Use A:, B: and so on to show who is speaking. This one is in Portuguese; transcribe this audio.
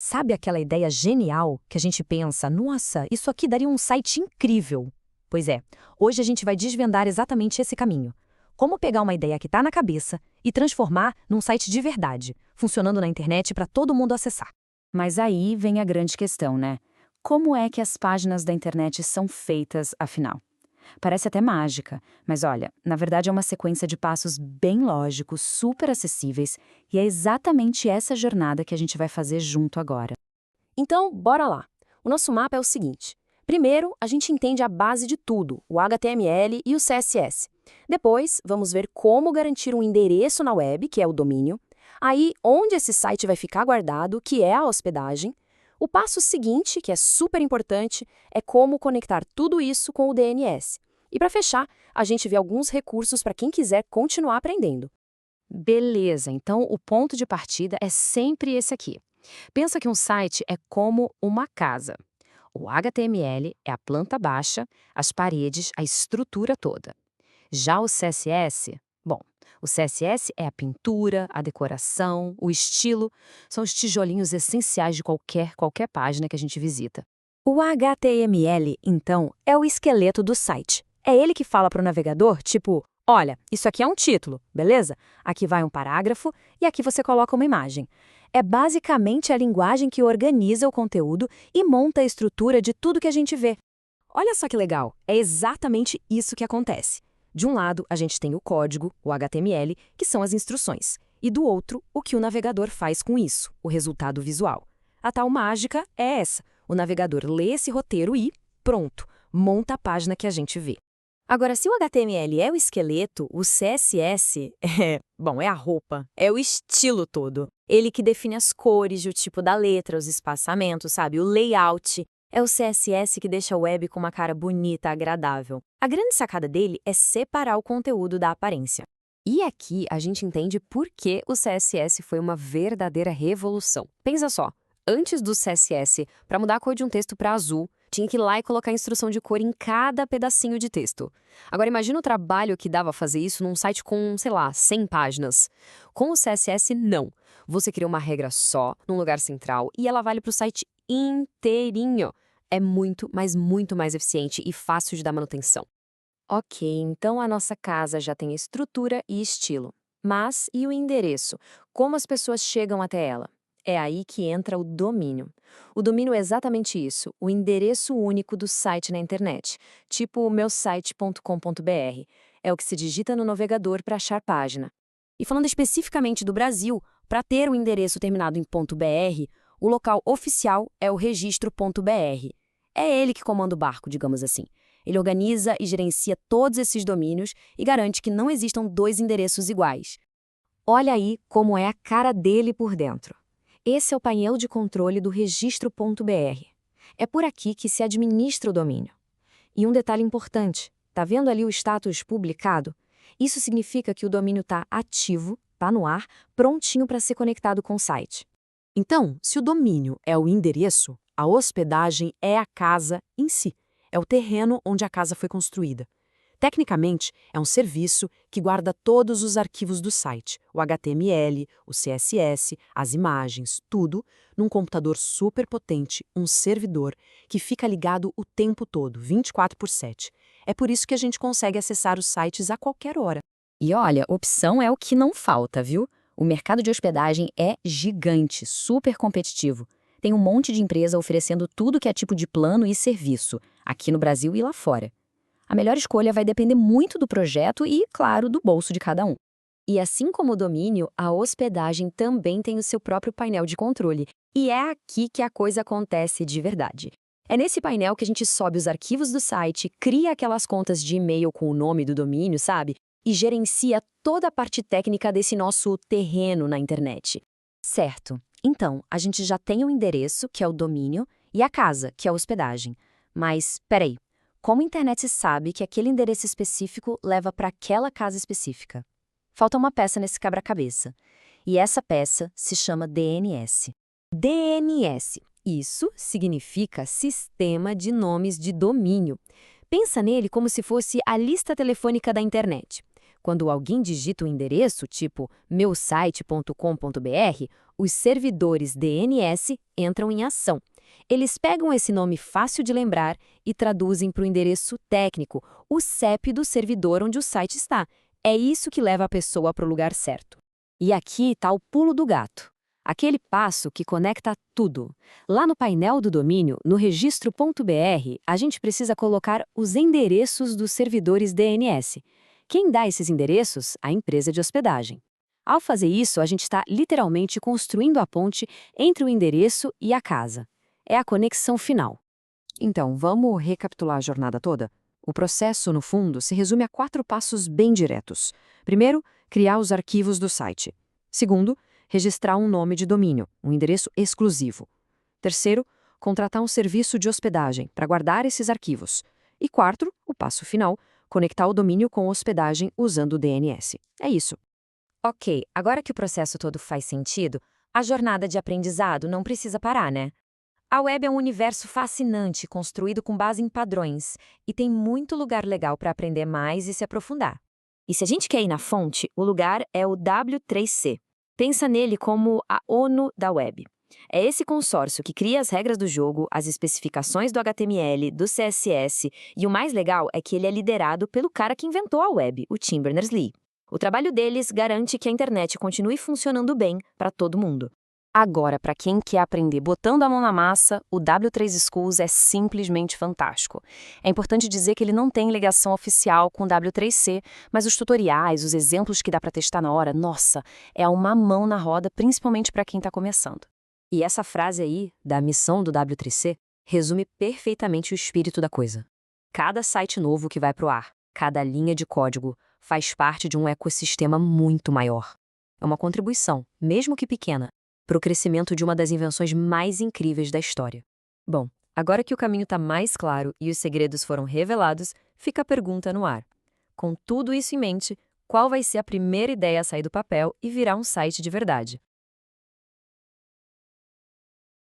A: Sabe aquela ideia genial que a gente pensa, nossa, isso aqui daria um site incrível? Pois é, hoje a gente vai desvendar exatamente esse caminho. Como pegar uma ideia que está na cabeça e transformar num site de verdade, funcionando na internet para todo mundo acessar.
B: Mas aí vem a grande questão, né? Como é que as páginas da internet são feitas, afinal? Parece até mágica, mas olha, na verdade é uma sequência de passos bem lógicos, super acessíveis, e é exatamente essa jornada que a gente vai fazer junto agora.
C: Então, bora lá. O nosso mapa é o seguinte. Primeiro, a gente entende a base de tudo, o HTML e o CSS. Depois, vamos ver como garantir um endereço na web, que é o domínio. Aí, onde esse site vai ficar guardado, que é a hospedagem. O passo seguinte, que é super importante, é como conectar tudo isso com o DNS. E para fechar, a gente vê alguns recursos para quem quiser continuar aprendendo.
B: Beleza, então o ponto de partida é sempre esse aqui. Pensa que um site é como uma casa. O HTML é a planta baixa, as paredes, a estrutura toda. Já o CSS, bom, o CSS é a pintura, a decoração, o estilo, são os tijolinhos essenciais de qualquer página que a gente visita.
A: O HTML, então, é o esqueleto do site. É ele que fala para o navegador, tipo, olha, isso aqui é um título, beleza? Aqui vai um parágrafo e aqui você coloca uma imagem. É basicamente a linguagem que organiza o conteúdo e monta a estrutura de tudo que a gente vê. Olha só que legal, é exatamente isso que acontece. De um lado, a gente tem o código, o HTML, que são as instruções, e do outro, o que o navegador faz com isso, o resultado visual. A tal mágica é essa. O navegador lê esse roteiro e, pronto, monta a página que a gente vê.
C: Agora, se o HTML é o esqueleto, o CSS é a roupa, é o estilo todo. Ele que define as cores, o tipo da letra, os espaçamentos, sabe? O layout. É o CSS que deixa a web com uma cara bonita, agradável. A grande sacada dele é separar o conteúdo da aparência.
B: E aqui a gente entende por que o CSS foi uma verdadeira revolução. Pensa só, antes do CSS, para mudar a cor de um texto para azul, tinha que ir lá e colocar a instrução de cor em cada pedacinho de texto. Agora imagina o trabalho que dava fazer isso num site com, sei lá, 100 páginas. Com o CSS, não. Você cria uma regra só, num lugar central, e ela vale para o site inteirinho. É muito, mas muito mais eficiente e fácil de dar manutenção. Ok, então a nossa casa já tem estrutura e estilo. Mas e o endereço? Como as pessoas chegam até ela? É aí que entra o domínio. O domínio é exatamente isso, o endereço único do site na internet, tipo o meusite.com.br. É o que se digita no navegador para achar página.
C: E falando especificamente do Brasil, para ter o endereço terminado em .br, o local oficial é o registro.br. É ele que comanda o barco, digamos assim. Ele organiza e gerencia todos esses domínios e garante que não existam dois endereços iguais.
A: Olha aí como é a cara dele por dentro. Esse é o painel de controle do registro.br. É por aqui que se administra o domínio. E um detalhe importante, tá vendo ali o status publicado? Isso significa que o domínio está ativo, está no ar, prontinho para ser conectado com o site.
D: Então, se o domínio é o endereço, a hospedagem é a casa em si. É o terreno onde a casa foi construída. Tecnicamente, é um serviço que guarda todos os arquivos do site, o HTML, o CSS, as imagens, tudo, num computador super potente, um servidor, que fica ligado o tempo todo, 24/7. É por isso que a gente consegue acessar os sites a qualquer hora.
B: E olha, opção é o que não falta, viu? O mercado de hospedagem é gigante, super competitivo. Tem um monte de empresa oferecendo tudo que é tipo de plano e serviço, aqui no Brasil e lá fora. A melhor escolha vai depender muito do projeto e, claro, do bolso de cada um. E assim como o domínio, a hospedagem também tem o seu próprio painel de controle. E é aqui que a coisa acontece de verdade. É nesse painel que a gente sobe os arquivos do site, cria aquelas contas de e-mail com o nome do domínio, sabe? E gerencia toda a parte técnica desse nosso terreno na internet. Certo. Então, a gente já tem o endereço, que é o domínio, e a casa, que é a hospedagem. Mas, peraí. Como a internet sabe que aquele endereço específico leva para aquela casa específica? Falta uma peça nesse quebra-cabeça. E essa peça se chama DNS. DNS. Isso significa Sistema de Nomes de Domínio. Pensa nele como se fosse a lista telefônica da internet.
C: Quando alguém digita o endereço, tipo meusite.com.br, os servidores DNS entram em ação. Eles pegam esse nome fácil de lembrar e traduzem para o endereço técnico, o CEP do servidor onde o site está. É isso que leva a pessoa para o lugar certo. E aqui está o pulo do gato. Aquele passo que conecta tudo. Lá no painel do domínio, no registro.br, a gente precisa colocar os endereços dos servidores DNS. Quem dá esses endereços? A empresa de hospedagem. Ao fazer isso, a gente está literalmente construindo a ponte entre o endereço e a casa. É a conexão final.
D: Então, vamos recapitular a jornada toda? O processo, no fundo, se resume a 4 passos bem diretos. Primeiro, criar os arquivos do site. Segundo, registrar um nome de domínio, um endereço exclusivo. Terceiro, contratar um serviço de hospedagem para guardar esses arquivos. E quarto, o passo final, conectar o domínio com hospedagem usando o DNS. É isso.
A: Ok, agora que o processo todo faz sentido, a jornada de aprendizado não precisa parar, né? A web é um universo fascinante, construído com base em padrões, e tem muito lugar legal para aprender mais e se aprofundar. E se a gente quer ir na fonte, o lugar é o W3C. Pensa nele como a ONU da web. É esse consórcio que cria as regras do jogo, as especificações do HTML, do CSS, e o mais legal é que ele é liderado pelo cara que inventou a web, o Tim Berners-Lee. O trabalho deles garante que a internet continue funcionando bem para todo mundo.
C: Agora, para quem quer aprender botando a mão na massa, o W3 Schools é simplesmente fantástico. É importante dizer que ele não tem ligação oficial com o W3C, mas os tutoriais, os exemplos que dá para testar na hora, nossa, é uma mão na roda, principalmente para quem está começando.
B: E essa frase aí, da missão do W3C, resume perfeitamente o espírito da coisa. Cada site novo que vai para o ar, cada linha de código, faz parte de um ecossistema muito maior. É uma contribuição, mesmo que pequena, para o crescimento de uma das invenções mais incríveis da história. Bom, agora que o caminho está mais claro e os segredos foram revelados, fica a pergunta no ar. Com tudo isso em mente, qual vai ser a primeira ideia a sair do papel e virar um site de verdade?